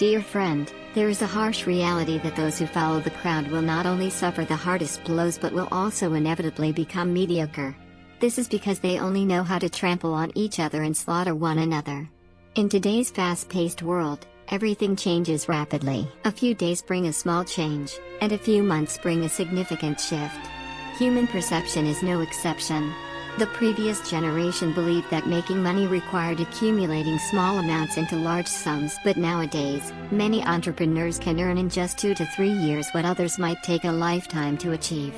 Dear friend, there is a harsh reality that those who follow the crowd will not only suffer the hardest blows but will also inevitably become mediocre. This is because they only know how to trample on each other and slaughter one another. In today's fast-paced world, everything changes rapidly. A few days bring a small change, and a few months bring a significant shift. Human perception is no exception. The previous generation believed that making money required accumulating small amounts into large sums, but nowadays, many entrepreneurs can earn in just 2 to 3 years what others might take a lifetime to achieve.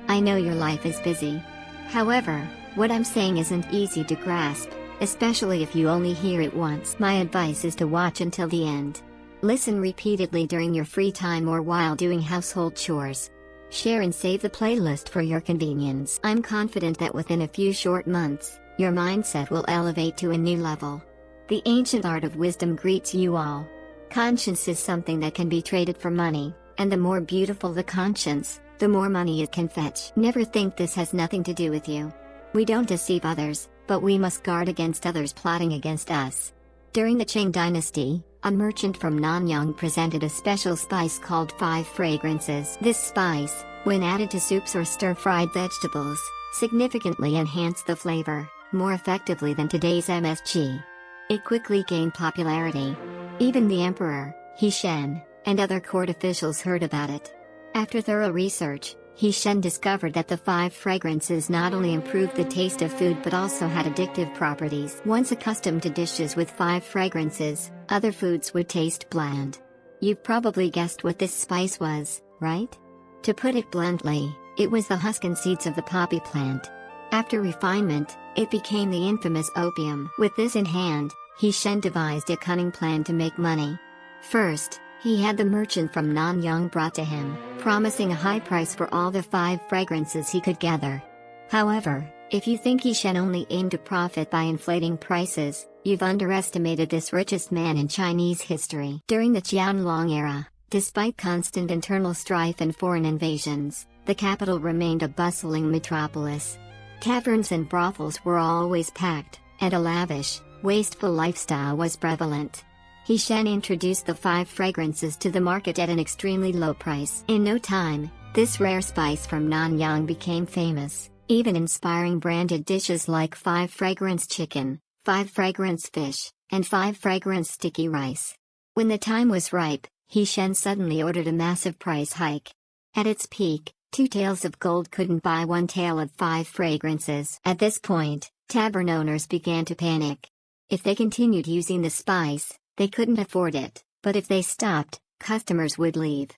I know your life is busy. However, what I'm saying isn't easy to grasp, especially if you only hear it once. My advice is to watch until the end. Listen repeatedly during your free time or while doing household chores. Share and save the playlist for your convenience. I'm confident that within a few short months, your mindset will elevate to a new level. The ancient art of wisdom greets you all. Conscience is something that can be traded for money, and the more beautiful the conscience, the more money it can fetch. Never think this has nothing to do with you. We don't deceive others, but we must guard against others plotting against us. During the Qing dynasty, a merchant from Nanyang presented a special spice called 5 fragrances. This spice, when added to soups or stir-fried vegetables, significantly enhanced the flavor, more effectively than today's MSG. It quickly gained popularity. Even the emperor, He Shen, and other court officials heard about it. After thorough research, He Shen discovered that the 5 fragrances not only improved the taste of food but also had addictive properties. Once accustomed to dishes with 5 fragrances, other foods would taste bland. You've probably guessed what this spice was, right? To put it bluntly, it was the husk and seeds of the poppy plant. After refinement, it became the infamous opium. With this in hand, He Shen devised a cunning plan to make money. First, he had the merchant from Nanyang brought to him, promising a high price for all the 5 fragrances he could gather. However, if you think He Shen only aimed to profit by inflating prices, you've underestimated this richest man in Chinese history. During the Qianlong era, despite constant internal strife and foreign invasions, the capital remained a bustling metropolis. Taverns and brothels were always packed, and a lavish, wasteful lifestyle was prevalent. He Shen introduced the 5 fragrances to the market at an extremely low price. In no time, this rare spice from Nanyang became famous, even inspiring branded dishes like 5 fragrance chicken, 5 fragrance fish, and 5 fragrance sticky rice. When the time was ripe, He Shen suddenly ordered a massive price hike. At its peak, 2 taels of gold couldn't buy 1 tael of 5 fragrances. At this point, tavern owners began to panic. If they continued using the spice, they couldn't afford it, but if they stopped, customers would leave.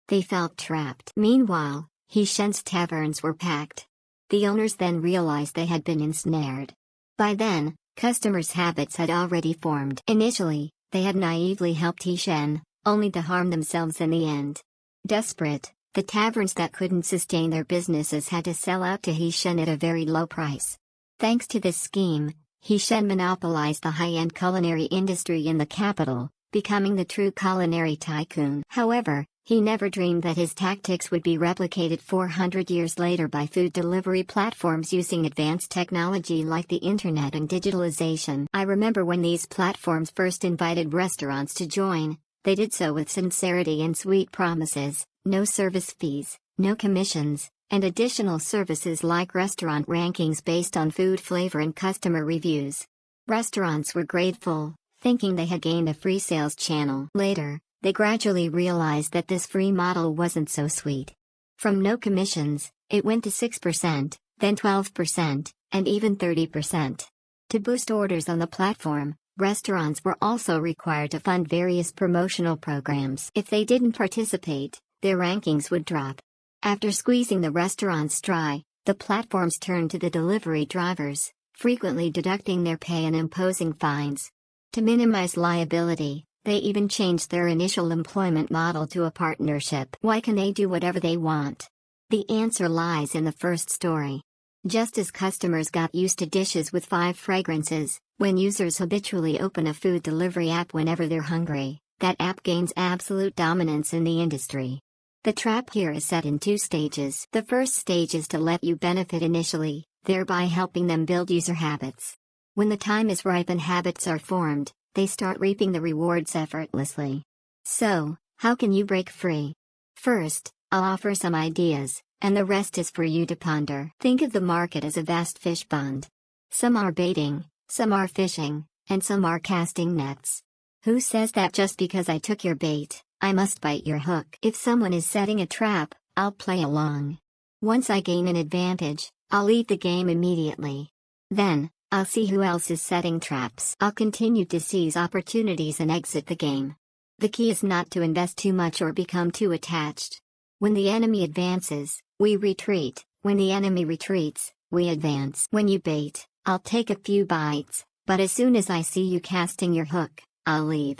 They felt trapped. Meanwhile, He Shen's taverns were packed. The owners then realized they had been ensnared. By then, customers' habits had already formed. Initially, they had naively helped He Shen, only to harm themselves in the end. Desperate, the taverns that couldn't sustain their businesses had to sell out to He Shen at a very low price. Thanks to this scheme, He Shen monopolized the high-end culinary industry in the capital, becoming the true culinary tycoon. However, he never dreamed that his tactics would be replicated 400 years later by food delivery platforms using advanced technology like the internet and digitalization. I remember when these platforms first invited restaurants to join, they did so with sincerity and sweet promises, no service fees, no commissions, and additional services like restaurant rankings based on food flavor and customer reviews. Restaurants were grateful, thinking they had gained a free sales channel. Later, they gradually realized that this free model wasn't so sweet. From no commissions, it went to 6%, then 12%, and even 30%. To boost orders on the platform, restaurants were also required to fund various promotional programs. If they didn't participate, their rankings would drop. After squeezing the restaurants dry, the platforms turned to the delivery drivers, frequently deducting their pay and imposing fines. To minimize liability, they even changed their initial employment model to a partnership. Why can they do whatever they want? The answer lies in the first story. Just as customers got used to dishes with 5 fragrances, when users habitually open a food delivery app whenever they're hungry, that app gains absolute dominance in the industry. The trap here is set in 2 stages. The first stage is to let you benefit initially, thereby helping them build user habits. When the time is ripe and habits are formed, they start reaping the rewards effortlessly. So, how can you break free? First, I'll offer some ideas, and the rest is for you to ponder. Think of the market as a vast fish pond. Some are baiting, some are fishing, and some are casting nets. Who says that just because I took your bait, I must bite your hook? If someone is setting a trap, I'll play along. Once I gain an advantage, I'll leave the game immediately. Then, I'll see who else is setting traps. I'll continue to seize opportunities and exit the game. The key is not to invest too much or become too attached. When the enemy advances, we retreat. When the enemy retreats, we advance. When you bait, I'll take a few bites, but as soon as I see you casting your hook, I'll leave.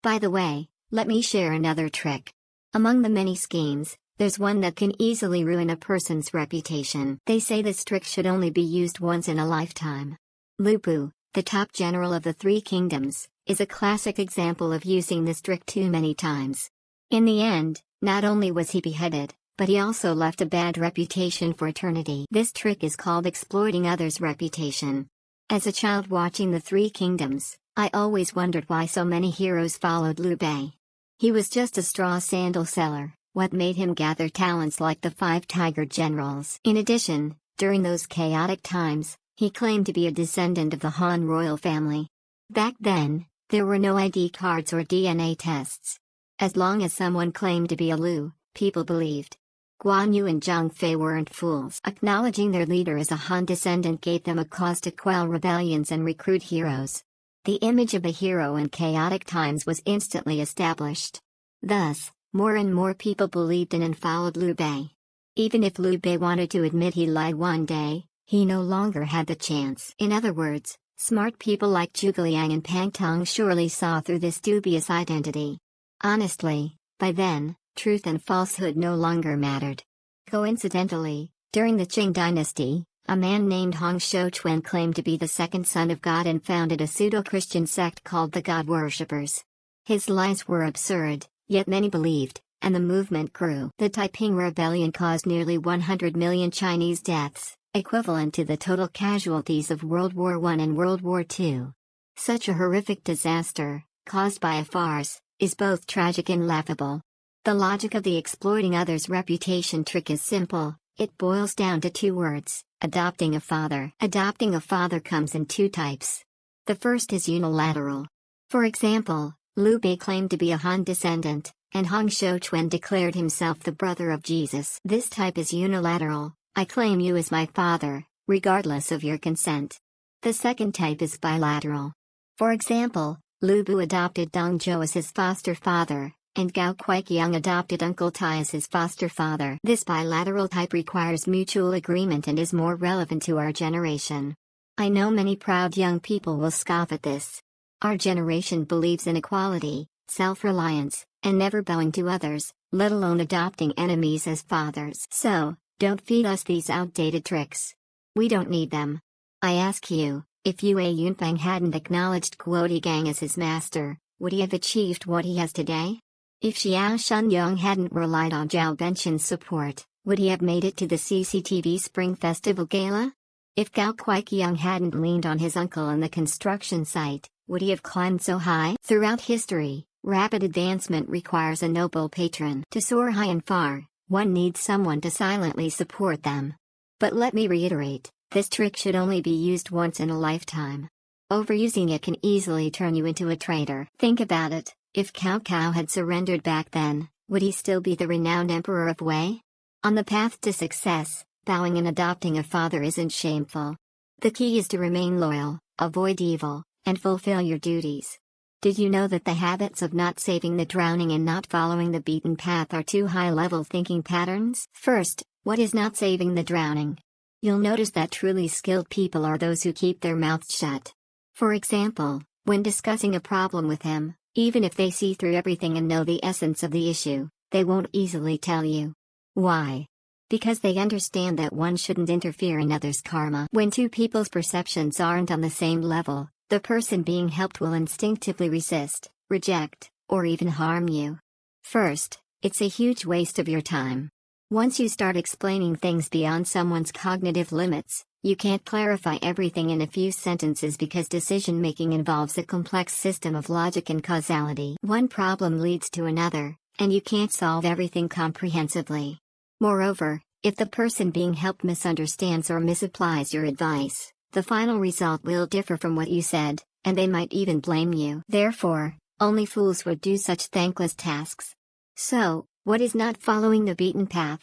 By the way, let me share another trick. Among the many schemes, there's one that can easily ruin a person's reputation. They say this trick should only be used once in a lifetime. Lupu, the top general of the Three Kingdoms, is a classic example of using this trick too many times. In the end, not only was he beheaded, but he also left a bad reputation for eternity. This trick is called exploiting others' reputation. As a child watching the Three Kingdoms, I always wondered why so many heroes followed Liu Bei. He was just a straw sandal seller. What made him gather talents like the 5 tiger generals? In addition, during those chaotic times, he claimed to be a descendant of the Han royal family. Back then, there were no ID cards or DNA tests. As long as someone claimed to be a Liu, people believed. Guan Yu and Zhang Fei weren't fools. Acknowledging their leader as a Han descendant gave them a cause to quell rebellions and recruit heroes. The image of a hero in chaotic times was instantly established. Thus, more and more people believed in and followed Liu Bei. Even if Liu Bei wanted to admit he lied one day, he no longer had the chance. In other words, smart people like Zhuge Liang and Pang Tong surely saw through this dubious identity. Honestly, by then, truth and falsehood no longer mattered. Coincidentally, during the Qing dynasty, a man named Hong Shouchuan claimed to be the second son of God and founded a pseudo-Christian sect called the God Worshippers. His lies were absurd, yet many believed, and the movement grew. The Taiping Rebellion caused nearly 100 million Chinese deaths, equivalent to the total casualties of World War I and World War II. Such a horrific disaster, caused by a farce, is both tragic and laughable. The logic of the exploiting others' reputation trick is simple. It boils down to 2 words: adopting a father. Adopting a father comes in 2 types. The first is unilateral. For example, Liu Bei claimed to be a Han descendant, and Hong Shouchuan declared himself the brother of Jesus. This type is unilateral. I claim you as my father, regardless of your consent. The second type is bilateral. For example, Liu Bu adopted Dong Zhou as his foster father, and Gao Quaiqiang adopted Uncle Tai as his foster father. This bilateral type requires mutual agreement and is more relevant to our generation. I know many proud young people will scoff at this. Our generation believes in equality, self-reliance, and never bowing to others, let alone adopting enemies as fathers. So, don't feed us these outdated tricks. We don't need them. I ask you, if Yue Yunfeng hadn't acknowledged Guo Gang as his master, would he have achieved what he has today? If Xiao Shunyong hadn't relied on Zhao Benqian's support, would he have made it to the CCTV Spring Festival Gala? If Gao Quaiqiang hadn't leaned on his uncle on the construction site, would he have climbed so high? Throughout history, rapid advancement requires a noble patron. To soar high and far, one needs someone to silently support them. But let me reiterate, this trick should only be used once in a lifetime. Overusing it can easily turn you into a traitor. Think about it, if Cao Cao had surrendered back then, would he still be the renowned emperor of Wei? On the path to success, bowing and adopting a father isn't shameful. The key is to remain loyal, avoid evil, and fulfill your duties. Did you know that the habits of not saving the drowning and not following the beaten path are 2 high-level thinking patterns? First, what is not saving the drowning? You'll notice that truly skilled people are those who keep their mouths shut. For example, when discussing a problem with him, even if they see through everything and know the essence of the issue, they won't easily tell you. Why? Because they understand that one shouldn't interfere in others' karma. When 2 people's perceptions aren't on the same level, the person being helped will instinctively resist, reject, or even harm you. First, it's a huge waste of your time. Once you start explaining things beyond someone's cognitive limits, you can't clarify everything in a few sentences because decision-making involves a complex system of logic and causality. One problem leads to another, and you can't solve everything comprehensively. Moreover, if the person being helped misunderstands or misapplies your advice, the final result will differ from what you said, and they might even blame you. Therefore, only fools would do such thankless tasks. So, what is not following the beaten path?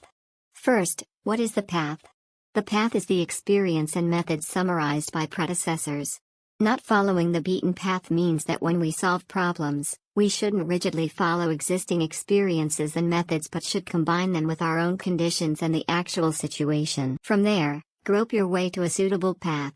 First, what is the path? The path is the experience and methods summarized by predecessors. Not following the beaten path means that when we solve problems, we shouldn't rigidly follow existing experiences and methods but should combine them with our own conditions and the actual situation. From there, grope your way to a suitable path.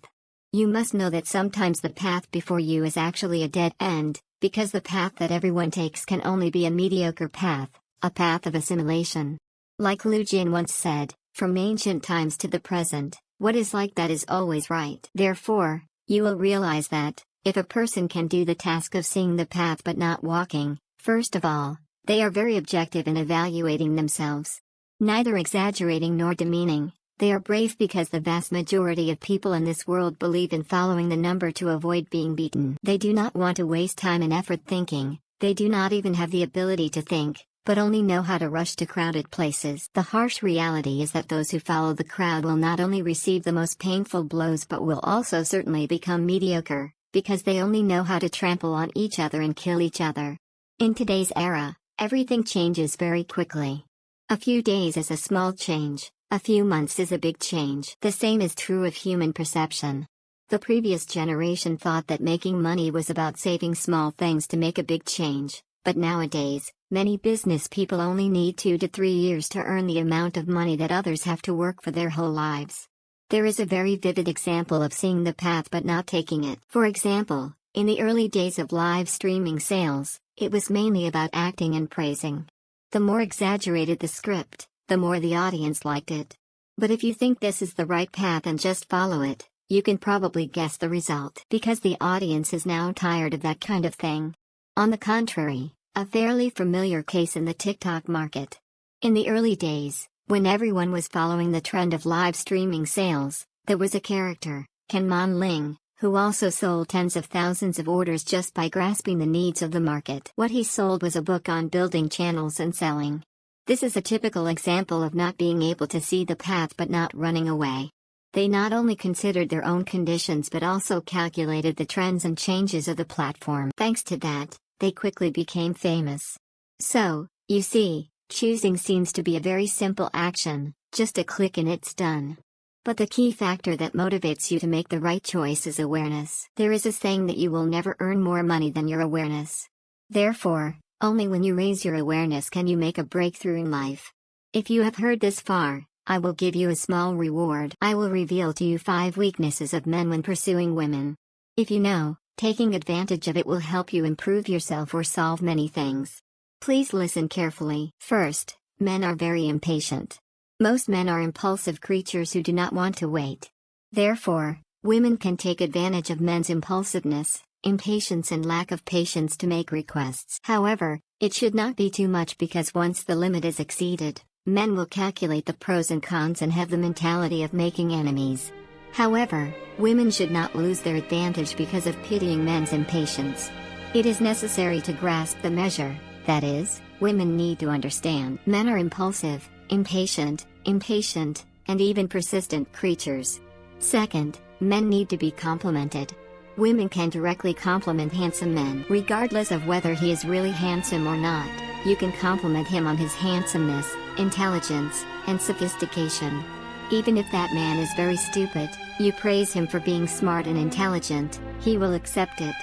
You must know that sometimes the path before you is actually a dead end, because the path that everyone takes can only be a mediocre path, a path of assimilation. Like Lu Jin once said, from ancient times to the present, what is like that is always right. Therefore, you will realize that, if a person can do the task of seeing the path but not walking, first of all, they are very objective in evaluating themselves. Neither exaggerating nor demeaning, they are brave because the vast majority of people in this world believe in following the number to avoid being beaten. They do not want to waste time and effort thinking, they do not even have the ability to think, but only know how to rush to crowded places. The harsh reality is that those who follow the crowd will not only receive the most painful blows but will also certainly become mediocre, because they only know how to trample on each other and kill each other. In today's era, everything changes very quickly. A few days is a small change, a few months is a big change. The same is true of human perception. The previous generation thought that making money was about saving small things to make a big change, but nowadays, many business people only need 2 to 3 years to earn the amount of money that others have to work for their whole lives. There is a very vivid example of seeing the path but not taking it. For example, in the early days of live streaming sales, it was mainly about acting and praising. The more exaggerated the script, the more the audience liked it. But if you think this is the right path and just follow it, you can probably guess the result. Because the audience is now tired of that kind of thing. On the contrary, a fairly familiar case in the TikTok market. In the early days, when everyone was following the trend of live streaming sales, there was a character, Ken Man Ling, who also sold tens of thousands of orders just by grasping the needs of the market. What he sold was a book on building channels and selling. This is a typical example of not being able to see the path but not running away. They not only considered their own conditions but also calculated the trends and changes of the platform. Thanks to that, they quickly became famous. So, you see, choosing seems to be a very simple action, just a click and it's done. But the key factor that motivates you to make the right choice is awareness. There is a saying that you will never earn more money than your awareness. Therefore, only when you raise your awareness can you make a breakthrough in life. If you have heard this far, I will give you a small reward. I will reveal to you 5 weaknesses of men when pursuing women. If you know, taking advantage of it will help you improve yourself or solve many things. Please listen carefully. First, men are very impatient. Most men are impulsive creatures who do not want to wait. Therefore, women can take advantage of men's impulsiveness, impatience and lack of patience to make requests. However, it should not be too much because once the limit is exceeded, men will calculate the pros and cons and have the mentality of making enemies. However, women should not lose their advantage because of pitying men's impatience. It is necessary to grasp the measure, that is, women need to understand. Men are impulsive, impatient, and even persistent creatures. Second, men need to be complimented. Women can directly compliment handsome men. Regardless of whether he is really handsome or not, you can compliment him on his handsomeness, intelligence, and sophistication. Even if that man is very stupid, you praise him for being smart and intelligent, he will accept it.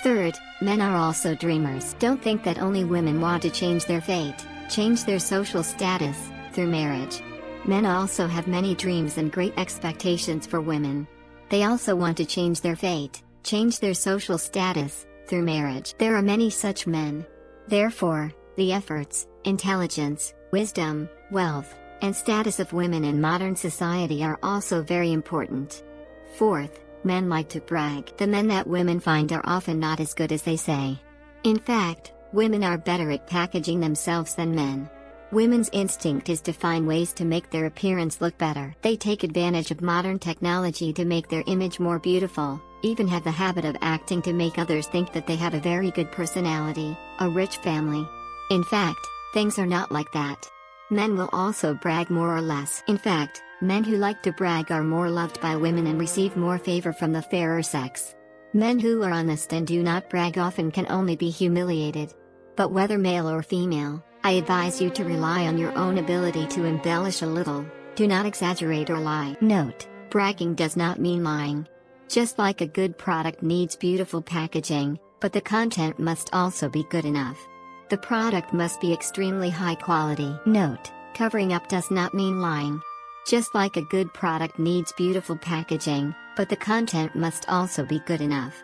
Third, men are also dreamers. Don't think that only women want to change their fate, change their social status, through marriage. Men also have many dreams and great expectations for women. They also want to change their fate, change their social status, through marriage. There are many such men. Therefore, the efforts, intelligence, wisdom, wealth, and status of women in modern society are also very important. Fourth, men like to brag. The men that women find are often not as good as they say. In fact, women are better at packaging themselves than men. Women's instinct is to find ways to make their appearance look better. They take advantage of modern technology to make their image more beautiful, even have the habit of acting to make others think that they have a very good personality, a rich family. In fact, things are not like that. Men will also brag more or less. In fact, men who like to brag are more loved by women and receive more favor from the fairer sex. Men who are honest and do not brag often can only be humiliated. But whether male or female, I advise you to rely on your own ability to embellish a little. Do not exaggerate or lie. Note: bragging does not mean lying. Just like a good product needs beautiful packaging, but the content must also be good enough. The product must be extremely high quality. Note: covering up does not mean lying. Just like a good product needs beautiful packaging, but the content must also be good enough.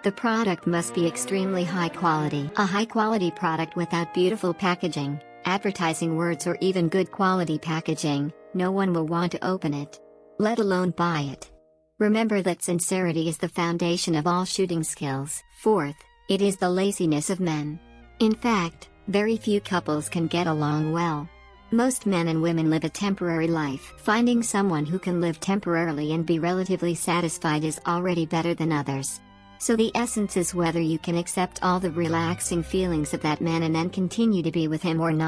The product must be extremely high quality. A high quality product without beautiful packaging, advertising words or even good quality packaging, no one will want to open it, let alone buy it. Remember that sincerity is the foundation of all shooting skills. Fourth, it is the laziness of men. In fact, very few couples can get along well. Most men and women live a temporary life. Finding someone who can live temporarily and be relatively satisfied is already better than others. So the essence is whether you can accept all the relaxing feelings of that man and then continue to be with him or not.